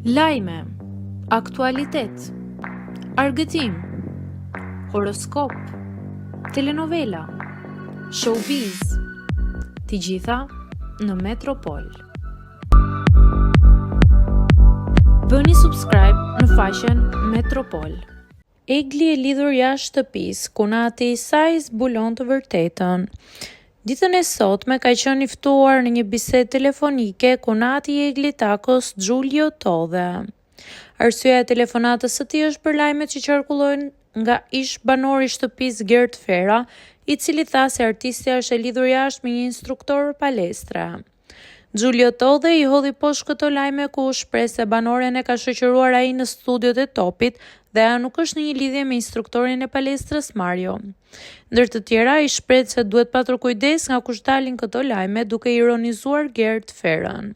Lajme, aktualitet, argëtim, horoskop, telenovela, showbiz, të gjitha në Metropol. Bëni subscribe në faqen Metropol. Egli e lidhur jashtë shtëpisë, kunati i saj zbulon të vërtetën. Ditën e sotme ka qenë i ftuar në një bisedë telefonike kunati i Egli Takos, Giulio Todhe. Arsyeja e telefonatës së tij është për lajmet që qarkullojnë nga ish banori i shtëpisë Gert Fera, i cili tha se artistja është e lidhur jashtë me një instruktor palestre. Giulio Todhe i hodhi poshtë këto lajme ku u shpreh se banoren e ka shoqëruar ai në studiot e Topit dhe ajo nuk është në një lidhje me instruktorin e palestrës Mario. Ndër të tjera, i shpreh se duhet patur kujdes nga kush dalin këto lajme, duke ironizuar Gert Ferën.